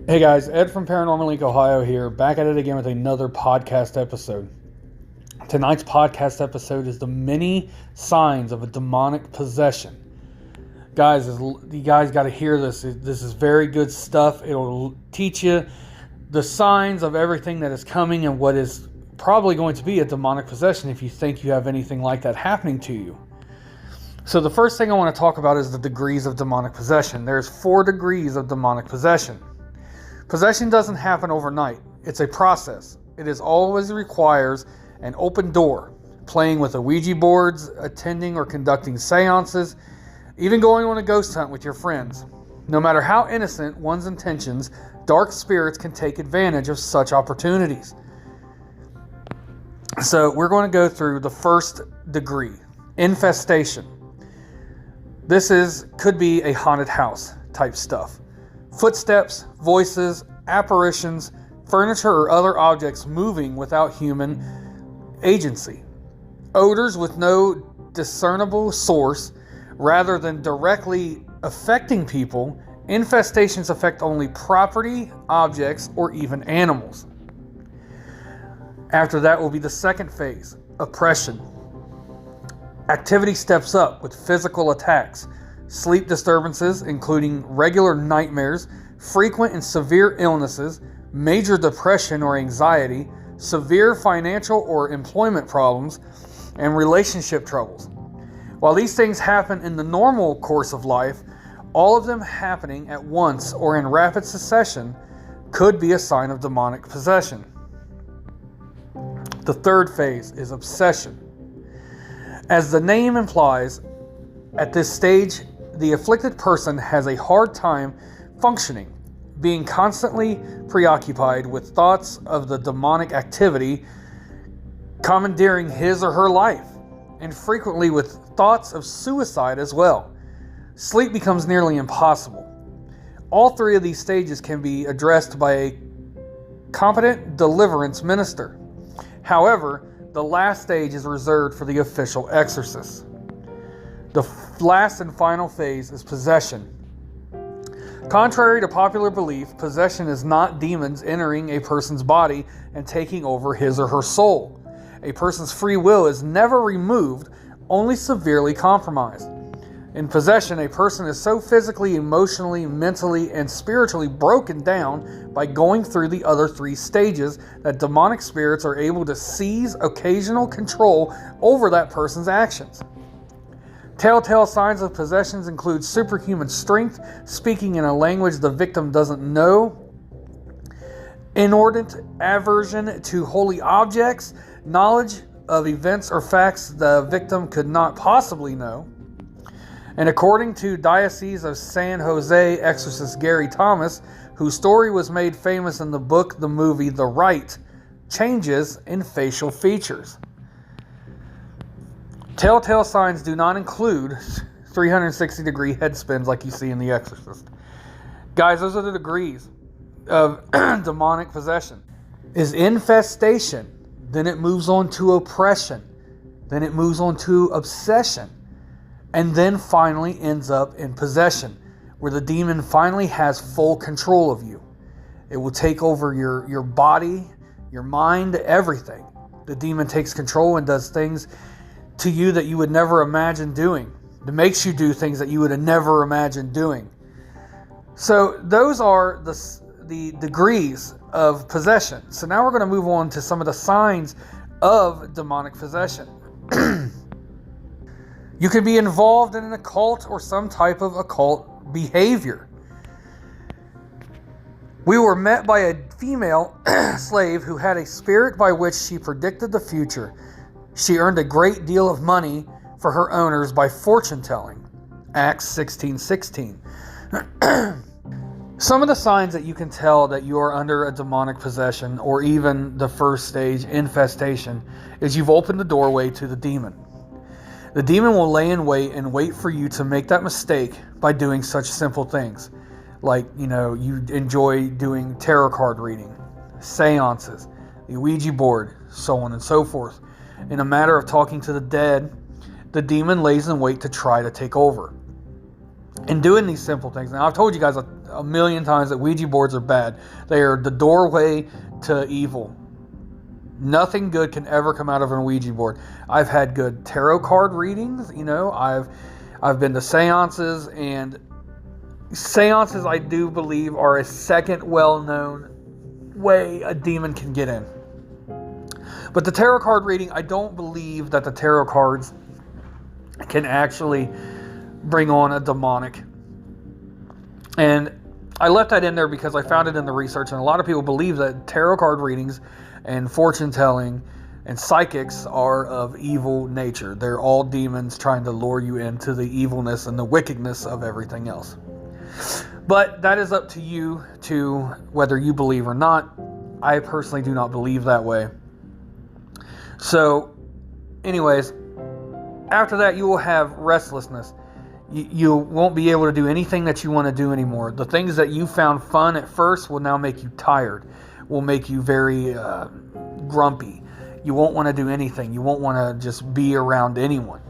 Hey guys, Ed from Paranormal Link, Ohio here, back at it again with another podcast episode. Tonight's podcast episode is the many signs of a demonic possession. Guys, you guys got to hear this. This is very good stuff. It'll teach you the signs of everything that is coming and what is probably going to be a demonic possession if you think you have anything like that happening to you. So the first thing I want to talk about is the degrees of demonic possession. There's 4 degrees of demonic possession. Possession doesn't happen overnight. It's a process. It always requires an open door, playing with the Ouija boards, attending or conducting seances, even going on a ghost hunt with your friends. No matter how innocent one's intentions, dark spirits can take advantage of such opportunities. So we're going to go through the first degree, infestation. This could be a haunted house type stuff. Footsteps, voices, apparitions, furniture or other objects moving without human agency. Odors with no discernible source. Rather than directly affecting people, infestations affect only property, objects, or even animals. After that will be the second phase, oppression. Activity steps up with physical attacks, sleep disturbances, including regular nightmares, frequent and severe illnesses, major depression or anxiety, severe financial or employment problems, and relationship troubles. While these things happen in the normal course of life, all of them happening at once or in rapid succession could be a sign of demonic possession. The third phase is obsession. As the name implies, at this stage, the afflicted person has a hard time functioning, being constantly preoccupied with thoughts of the demonic activity commandeering his or her life, and frequently with thoughts of suicide as well. Sleep becomes nearly impossible. All 3 of these stages can be addressed by a competent deliverance minister. However, the last stage is reserved for the official exorcist. The last and final phase is possession. Contrary to popular belief, possession is not demons entering a person's body and taking over his or her soul. A person's free will is never removed, only severely compromised. In possession, a person is so physically, emotionally, mentally, and spiritually broken down by going through the other 3 stages that demonic spirits are able to seize occasional control over that person's actions. Telltale signs of possessions include superhuman strength, speaking in a language the victim doesn't know, inordinate aversion to holy objects, knowledge of events or facts the victim could not possibly know. And according to Diocese of San Jose exorcist Gary Thomas, whose story was made famous in the book, the movie, The Rite, changes in facial features. Telltale signs do not include 360-degree head spins like you see in The Exorcist. Guys, those are the degrees of demonic possession. Is infestation, then it moves on to oppression, then it moves on to obsession, and then finally ends up in possession, where the demon finally has full control of you. It will take over your body, your mind, everything. The demon takes control and does things to you that you would never imagine doing. It makes you do things that you would have never imagined doing. So those are the degrees of possession. So now we're going to move on to some of the signs of demonic possession. You could be involved in an occult or some type of occult behavior. We were met by a female slave who had a spirit by which she predicted the future. She earned a great deal of money for her owners by fortune telling. Acts 16:16. Some of the signs that you can tell that you are under a demonic possession, or even the first stage, infestation, is you've opened the doorway to the demon. The demon will lay in wait and wait for you to make that mistake by doing such simple things. Like, you enjoy doing tarot card reading, seances, the Ouija board, so on and so forth. In a matter of talking to the dead, the demon lays in wait to try to take over. and doing these simple things. Now, I've told you guys a million times that Ouija boards are bad. They are the doorway to evil. Nothing good can ever come out of an Ouija board. I've had good tarot card readings. I've been to seances, and seances, I do believe, are a second well-known way a demon can get in. But the tarot card reading, I don't believe that the tarot cards can actually bring on a demonic. And I left that in there because I found it in the research, and a lot of people believe that tarot card readings and fortune telling and psychics are of evil nature. They're all demons trying to lure you into the evilness and the wickedness of everything else. But that is up to you to whether you believe or not. I personally do not believe that way. So, anyways, after that you will have restlessness. You won't be able to do anything that you want to do anymore. The things that you found fun at first will now make you tired, will make you very grumpy. You won't want to do anything. You won't want to just be around anyone.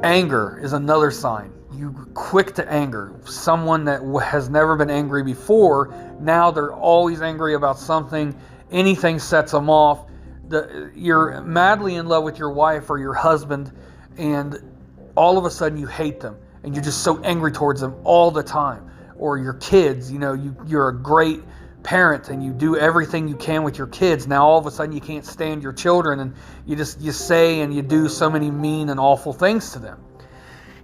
Anger is another sign. You're quick to anger. Someone that has never been angry before, now they're always angry about something. Anything sets them off. You're madly in love with your wife or your husband, and all of a sudden you hate them, and you're just so angry towards them all the time. Or your kids, you're a great parent and you do everything you can with your kids. Now all of a sudden you can't stand your children, and you say and you do so many mean and awful things to them.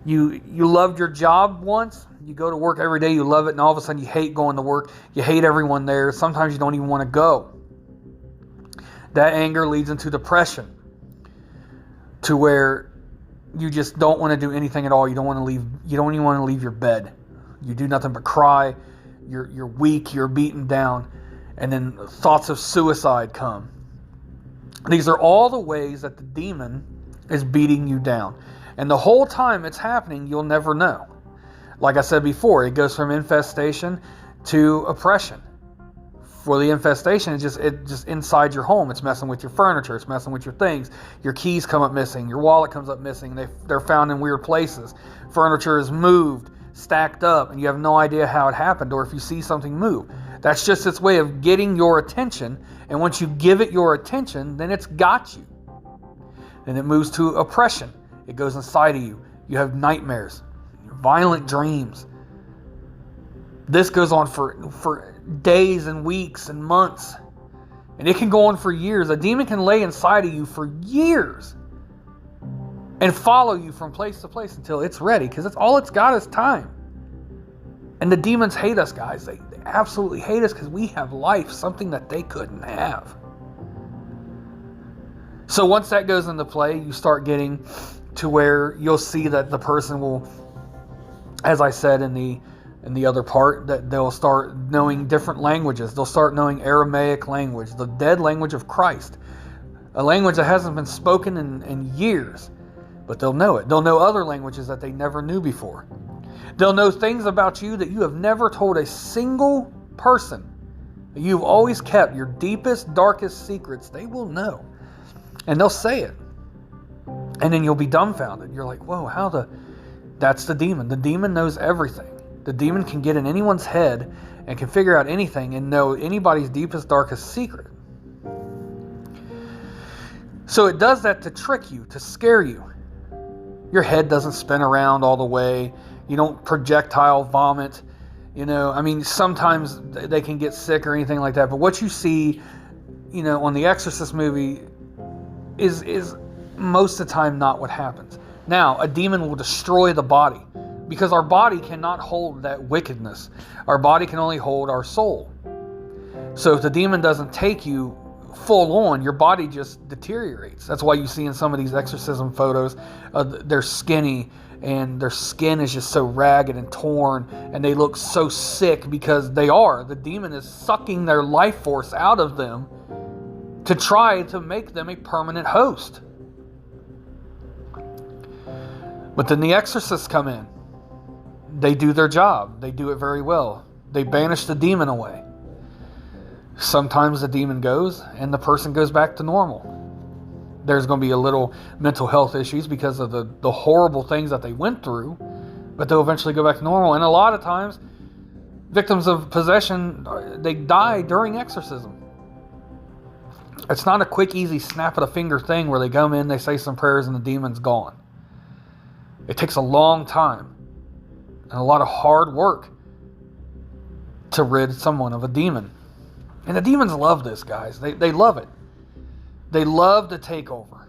You loved your job once, you go to work every day, you love it, and all of a sudden you hate going to work, you hate everyone there, sometimes you don't even want to go. That anger leads into depression, to where you just don't want to do anything at all. You don't even want to leave your bed. You do nothing but cry. You're weak, you're beaten down, and then thoughts of suicide come. These are all the ways that the demon is beating you down. And the whole time it's happening, you'll never know. Like I said before, it goes from infestation to oppression. For the infestation, it's just inside your home. It's messing with your furniture. It's messing with your things. Your keys come up missing. Your wallet comes up missing. They're found in weird places. Furniture is moved, stacked up, and you have no idea how it happened, or if you see something move. That's just its way of getting your attention. And once you give it your attention, then it's got you. Then it moves to oppression. It goes inside of you. You have nightmares, violent dreams. This goes on for days and weeks and months. And it can go on for years. A demon can lay inside of you for years and follow you from place to place until it's ready, because it's all it's got is time. And the demons hate us, guys. They absolutely hate us because we have life, something that they couldn't have. So once that goes into play, you start getting to where you'll see that the person will, as I said in the other part, that they'll start knowing different languages. They'll start knowing Aramaic language, the dead language of Christ, a language that hasn't been spoken in years, but they'll know it. They'll know other languages that they never knew before. They'll know things about you that you have never told a single person. You've always kept your deepest, darkest secrets. They will know, and they'll say it. And then you'll be dumbfounded. You're like, whoa, that's the demon. The demon knows everything. The demon can get in anyone's head and can figure out anything and know anybody's deepest, darkest secret. So it does that to trick you, to scare you. Your head doesn't spin around all the way. You don't projectile vomit. Sometimes they can get sick or anything like that. But what you see, on the Exorcist movie is most of the time not what happens. Now, a demon will destroy the body because our body cannot hold that wickedness. Our body can only hold our soul. So if the demon doesn't take you full on, your body just deteriorates. That's why you see in some of these exorcism photos, they're skinny and their skin is just so ragged and torn, and they look so sick because the demon is sucking their life force out of them to try to make them a permanent host. But then the exorcists come in. They do their job. They do it very well. They banish the demon away. Sometimes the demon goes and the person goes back to normal. There's going to be a little mental health issues because of the horrible things that they went through. but they'll eventually go back to normal. And a lot of times, victims of possession, they die during exorcism. It's not a quick, easy snap of the finger thing where they come in, they say some prayers, and the demon's gone. It takes a long time and a lot of hard work to rid someone of a demon. And the demons love this, guys. They love it. They love to take over.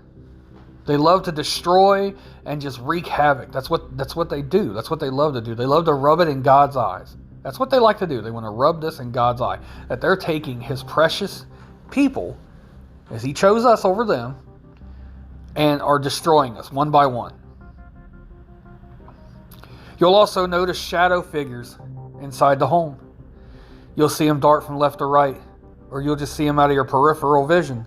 They love to destroy and just wreak havoc. That's what they do. That's what they love to do. They love to rub it in God's eyes. That's what they like to do. They want to rub this in God's eye. That they're taking his precious people, as he chose us over them, and are destroying us one by one. You'll also notice shadow figures inside the home. You'll see them dart from left to right, or you'll just see them out of your peripheral vision.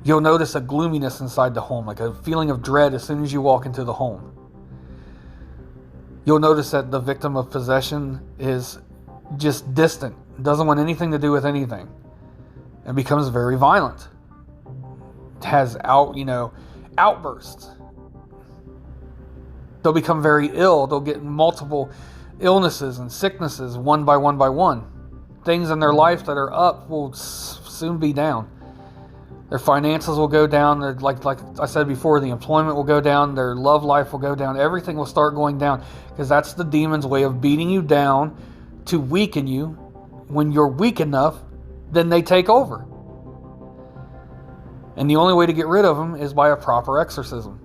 You'll notice a gloominess inside the home, like a feeling of dread as soon as you walk into the home. You'll notice that the victim of possession is just distant, doesn't want anything to do with anything, and becomes very violent. Has outbursts. They'll become very ill. They'll get multiple illnesses and sicknesses one by one by one. Things in their life that are up will soon be down. Their finances will go down. Like I said before, the employment will go down. Their love life will go down. Everything will start going down, because that's the demon's way of beating you down to weaken you. When you're weak enough, then they take over. And the only way to get rid of them is by a proper exorcism.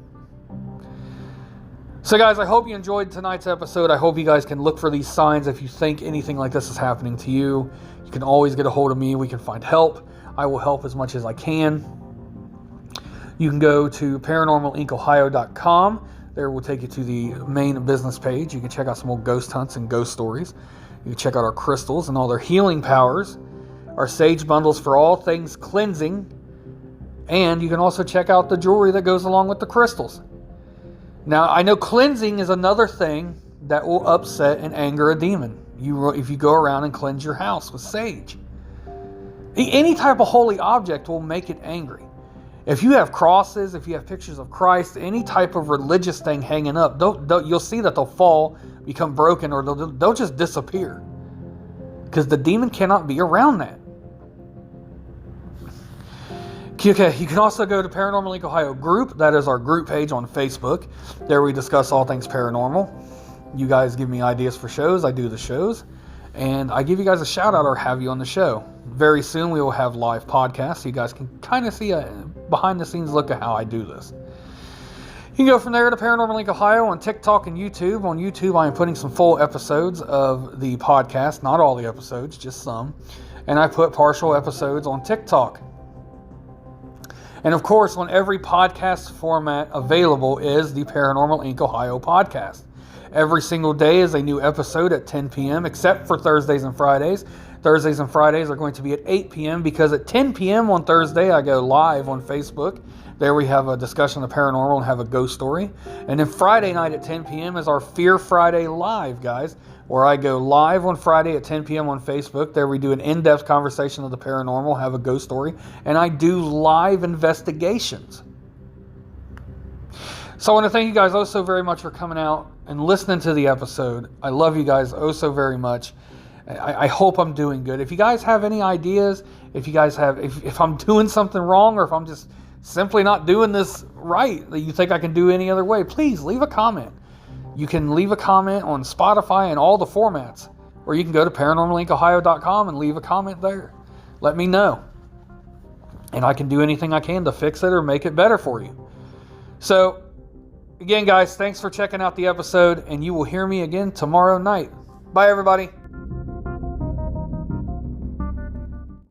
So guys, I hope you enjoyed tonight's episode. I hope you guys can look for these signs. If you think anything like this is happening to you, you can always get a hold of me. We can find help. I will help as much as I can. You can go to paranormalincohio.com. There will take you to the main business page. You can check out some old ghost hunts and ghost stories. You can check out our crystals and all their healing powers, our sage bundles for all things cleansing, and you can also check out the jewelry that goes along with the crystals. Now, I know cleansing is another thing that will upset and anger a demon. If you go around and cleanse your house with sage. Any type of holy object will make it angry. If you have crosses, if you have pictures of Christ, any type of religious thing hanging up, you'll see that they'll fall, become broken, or they'll just disappear. Because the demon cannot be around that. Okay, you can also go to Paranormal Inc. Ohio group. That is our group page on Facebook. There we discuss all things paranormal. You guys give me ideas for shows. I do the shows. And I give you guys a shout out or have you on the show. Very soon we will have live podcasts, so you guys can kind of see a behind the scenes look at how I do this. You can go from there to Paranormal Inc. Ohio on TikTok and YouTube. On YouTube, I am putting some full episodes of the podcast. Not all the episodes, just some. And I put partial episodes on TikTok. And of course, on every podcast format available is the Paranormal Inc. Ohio podcast. Every single day is a new episode at 10 p.m., except for Thursdays and Fridays. Thursdays and Fridays are going to be at 8 p.m. because at 10 p.m. on Thursday, I go live on Facebook. There we have a discussion of paranormal and have a ghost story. And then Friday night at 10 p.m. is our Fear Friday Live, guys, where I go live on Friday at 10 p.m. on Facebook. There we do an in-depth conversation of the paranormal, have a ghost story, and I do live investigations. So I want to thank you guys oh so very much for coming out and listening to the episode. I love you guys oh so very much. I hope I'm doing good. If you guys have any ideas, if I'm doing something wrong, or if I'm just simply not doing this right, that you think I can do any other way, please leave a comment. You can leave a comment on Spotify and all the formats, or you can go to paranormalincohio.com and leave a comment there. Let me know. And I can do anything I can to fix it or make it better for you. So, again, guys, thanks for checking out the episode, and you will hear me again tomorrow night. Bye, everybody.